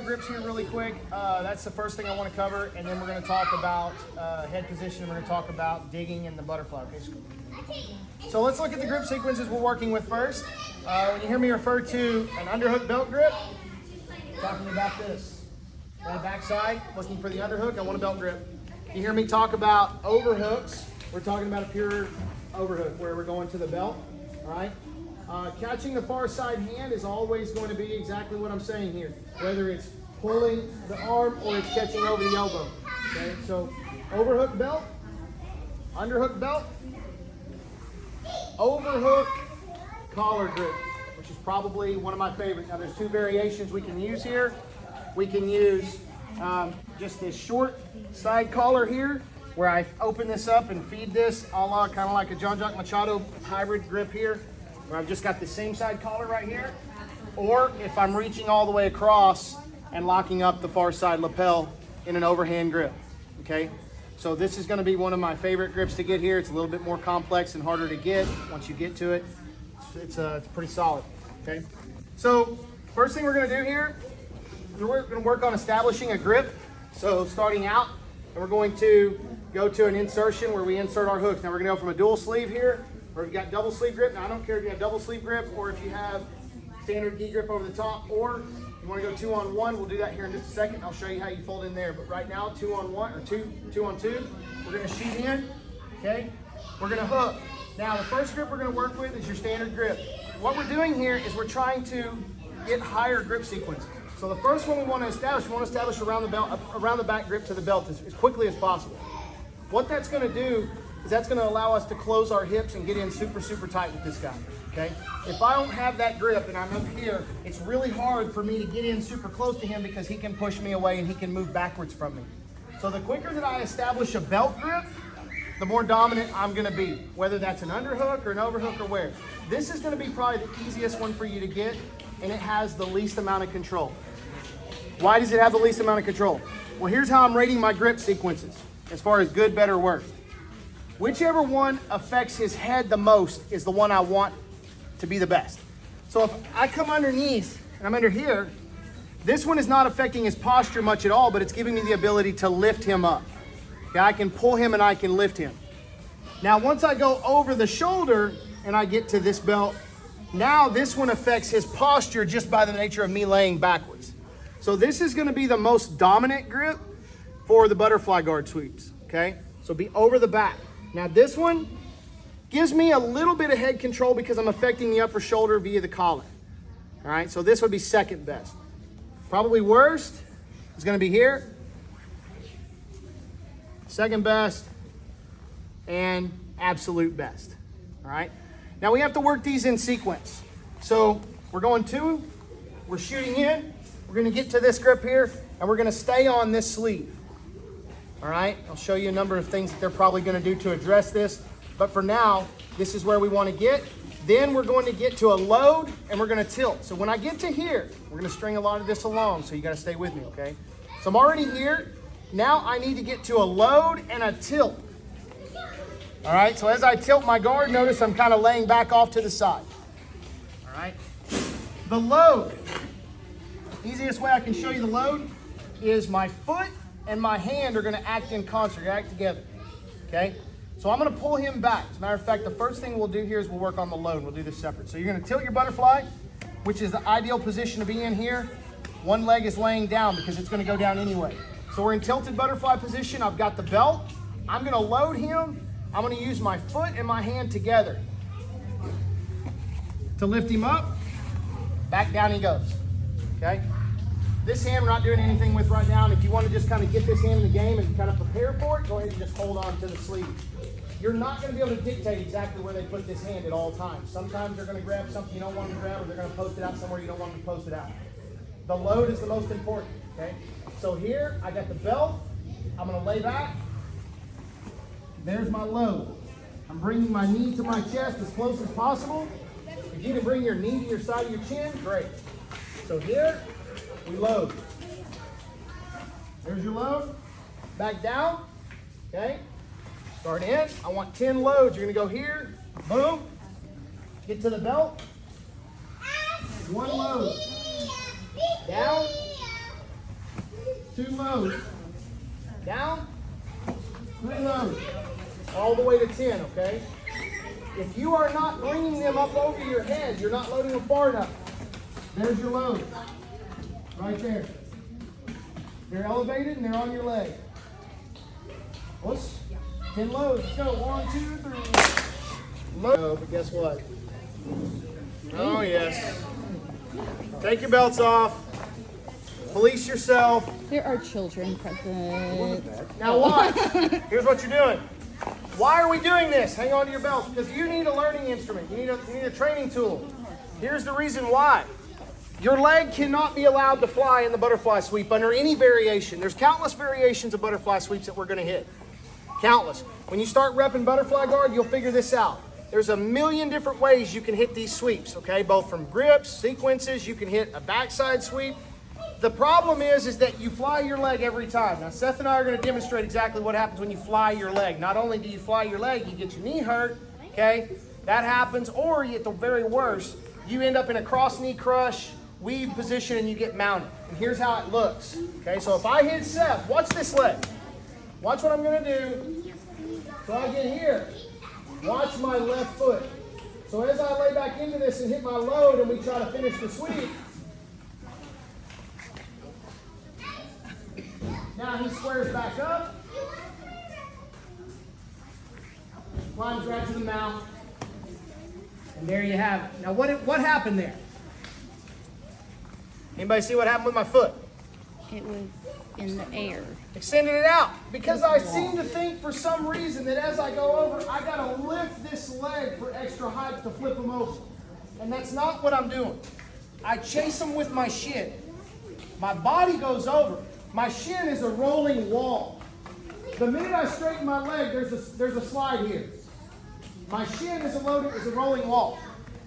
Grips here really quick. That's the first thing I want to cover, and then we're going to talk about head position. We're going to talk about digging and the butterfly. Okay. So let's look at the grip sequences we're working with first. When you hear me refer to an underhook belt grip, I'm talking about this. On the back side, looking for the underhook, I want a belt grip. You hear me talk about overhooks, we're talking about a pure overhook where we're going to the belt. All right. Catching the far side hand is always going to be exactly what I'm saying here, whether it's pulling the arm or it's catching over the elbow. Okay, so overhook belt, underhook belt, overhook collar grip, which is probably one of my favorites. Now there's two variations we can use here. We can use just this short side collar here, where I open this up and feed this a la kind of like a John Jock Machado hybrid grip here, where I've just got the same side collar right here, or if I'm reaching all the way across and locking up the far side lapel in an overhand grip, okay? So this is gonna be one of my favorite grips to get here. It's a little bit more complex and harder to get. Once you get to it, it's pretty solid, okay? So first thing we're gonna do here, we're gonna work on establishing a grip. So starting out, and we're going to go to an insertion where we insert our hooks. Now we're gonna go from a dual sleeve here, or if you got double sleeve grip. Now I don't care if you have double sleeve grip or if you have standard gi grip over the top, or you want to go 2-on-1. We'll do that here in just a second. I'll show you how you fold in there. But right now, 2-on-1 or 2-on-2. We're going to shoot in. Okay. We're going to hook. Now the first grip we're going to work with is your standard grip. What we're doing here is we're trying to get higher grip sequences. So the first one we want to establish around the belt, around the back grip to the belt as quickly as possible. What that's going to do is that's going to allow us to close our hips and get in super, super tight with this guy, okay? If I don't have that grip and I'm up here, it's really hard for me to get in super close to him because he can push me away and he can move backwards from me. So the quicker that I establish a belt grip, the more dominant I'm going to be, whether that's an underhook or an overhook or where. This is going to be probably the easiest one for you to get, and it has the least amount of control. Why does it have the least amount of control? Well, here's how I'm rating my grip sequences as far as good, better, worse. Whichever one affects his head the most is the one I want to be the best. So if I come underneath and I'm under here, this one is not affecting his posture much at all, but it's giving me the ability to lift him up. Okay, I can pull him and I can lift him. Now, once I go over the shoulder and I get to this belt, now this one affects his posture just by the nature of me laying backwards. So this is going to be the most dominant grip for the butterfly guard sweeps, okay? So be over the back. Now this one gives me a little bit of head control because I'm affecting the upper shoulder via the collar. All right, so this would be second best. Probably worst is going to be here. Second best and absolute best. All right. Now we have to work these in sequence. So we're going to, we're shooting in. We're going to get to this grip here and we're going to stay on this sleeve. All right, I'll show you a number of things that they're probably going to do to address this. But for now, this is where we want to get. Then we're going to get to a load and we're going to tilt. So when I get to here, we're going to string a lot of this along. So you got to stay with me, okay? So I'm already here. Now I need to get to a load and a tilt. All right, so as I tilt my guard, notice I'm kind of laying back off to the side. All right, the load. Easiest way I can show you the load is my foot and my hand are going to act in concert, act together, okay? So I'm going to pull him back. As a matter of fact, the first thing we'll do here is we'll work on the load. We'll do this separate. So you're going to tilt your butterfly, which is the ideal position to be in here. One leg is laying down because it's going to go down anyway. So we're in tilted butterfly position. I've got the belt. I'm going to load him. I'm going to use my foot and my hand together to lift him up. Back down he goes, okay? This hand we're not doing anything with right now, and if you want to just kind of get this hand in the game and kind of prepare for it, go ahead and just hold on to the sleeve. You're not going to be able to dictate exactly where they put this hand at all times. Sometimes they're going to grab something you don't want them to grab, or they're going to post it out somewhere you don't want them to post it out. The load is the most important, okay? So here, I got the belt. I'm going to lay back. There's my load. I'm bringing my knee to my chest as close as possible. If you can bring your knee to your side of your chin, great. So here, we load. There's your load. Back down. Okay. Start in. I want 10 loads. You're going to go here. Boom. Get to the belt. One load. Down. 2 loads. Down, 3 loads. All the way to 10, okay? If you are not bringing them up over your head, you're not loading them far enough. There's your load. Right there. They're elevated and they're on your leg. Let's 10 loads. Let's go. 1, 2, 3. Load. Oh, but guess what? Oh, yes. Take your belts off. Police yourself. There are children present. Now watch. Here's what you're doing. Why are we doing this? Hang on to your belts. Because you need a learning instrument. You need a training tool. Here's the reason why. Your leg cannot be allowed to fly in the butterfly sweep under any variation. There's countless variations of butterfly sweeps that we're going to hit. Countless. When you start repping butterfly guard, you'll figure this out. There's a million different ways you can hit these sweeps, okay? Both from grips, sequences, you can hit a backside sweep. The problem is that you fly your leg every time. Now, Seth and I are going to demonstrate exactly what happens when you fly your leg. Not only do you fly your leg, you get your knee hurt, okay? That happens, or at the very worst, you end up in a cross knee crush, weave position, and you get mounted. And here's how it looks, okay? So if I hit Seth, watch this leg. Watch what I'm going to do. So I get here. Watch my left foot. So as I lay back into this and hit my load and we try to finish the sweep, now he squares back up, climbs right to the mouth, and there you have it. Now what happened there? Anybody see what happened with my foot? It was in the air. Extended it out because I seem to think for some reason that as I go over, I gotta lift this leg for extra height to flip them over. And that's not what I'm doing. I chase them with my shin. My body goes over. My shin is a rolling wall. The minute I straighten my leg, there's a slide here. My shin is a rolling wall.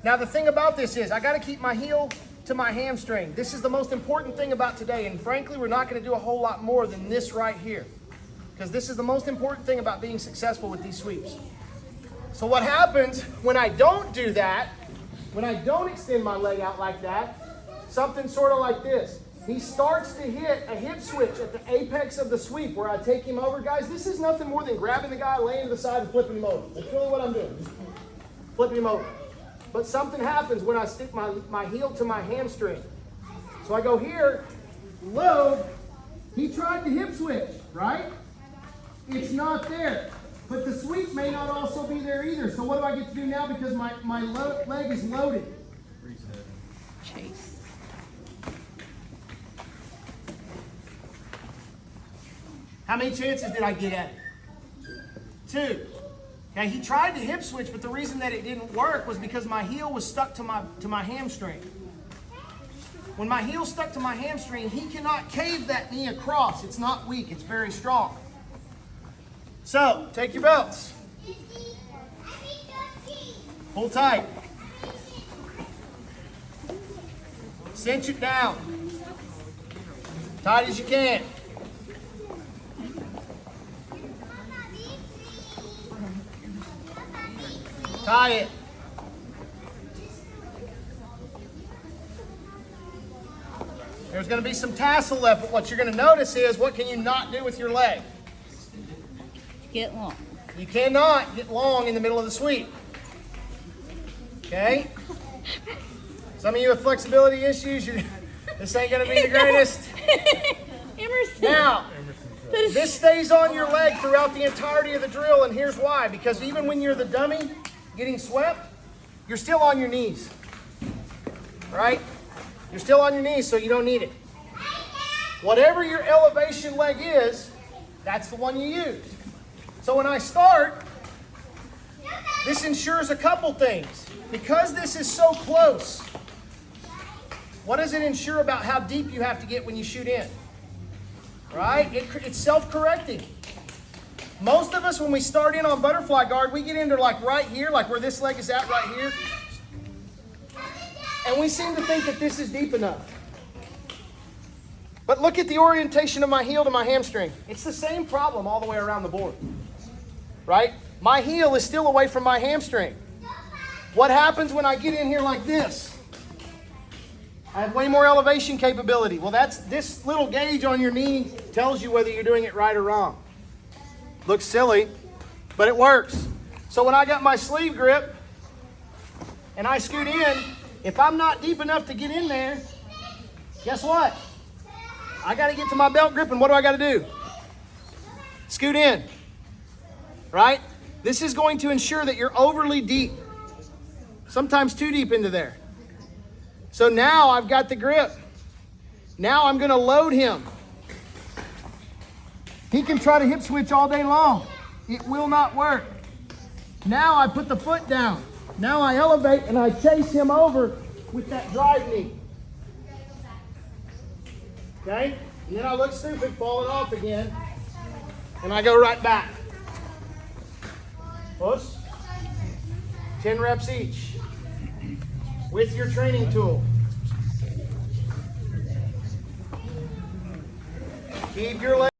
Now the thing about this is I gotta keep my heel to my hamstring. This is the most important thing about today, and frankly, we're not going to do a whole lot more than this right here, because this is the most important thing about being successful with these sweeps. So what happens when I don't do that, when I don't extend my leg out like that, something sort of like this. He starts to hit a hip switch at the apex of the sweep where I take him over. Guys, this is nothing more than grabbing the guy, laying to the side, and flipping him over. That's really what I'm doing. Just flipping him over. But something happens when I stick my heel to my hamstring. So I go here, load. He tried to hip switch, right? It's not there. But the sweep may not also be there either. So what do I get to do now because my leg is loaded? Chase. How many chances did I get at it? 2. Okay, he tried to hip switch, but the reason that it didn't work was because my heel was stuck to my hamstring. When my heel's stuck to my hamstring, he cannot cave that knee across. It's not weak, it's very strong. So, take your belts. Pull tight. Cinch it down. Tight as you can. Tie it. There's going to be some tassel left, but what you're going to notice is what can you not do with your leg? Get long. You cannot get long in the middle of the sweep. Okay? Some of you have flexibility issues. This ain't going to be the greatest. Emerson. Now, this stays on your leg throughout the entirety of the drill, and here's why. Because even when you're the dummy getting swept, you're still on your knees, right? You're still on your knees, so you don't need it. Whatever your elevation leg is, that's the one you use. So when I start, this ensures a couple things. Because this is so close, what does it ensure about how deep you have to get when you shoot in? Right? It's self-correcting. Most of us, when we start in on butterfly guard, we get into like right here, like where this leg is at right here. And we seem to think that this is deep enough. But look at the orientation of my heel to my hamstring. It's the same problem all the way around the board. Right? My heel is still away from my hamstring. What happens when I get in here like this? I have way more elevation capability. Well, this little gauge on your knee tells you whether you're doing it right or wrong. Looks silly, but it works. So when I got my sleeve grip and I scoot in, if I'm not deep enough to get in there, guess what? I got to get to my belt grip, and what do I got to do? Scoot in, right? This is going to ensure that you're overly deep, sometimes too deep into there. So now I've got the grip. Now I'm going to load him. He can try to hip switch all day long. It will not work. Now I put the foot down. Now I elevate and I chase him over with that drive knee. Okay? And then I look stupid falling off again. And I go right back. Push. 10 reps each. With your training tool. Keep your legs.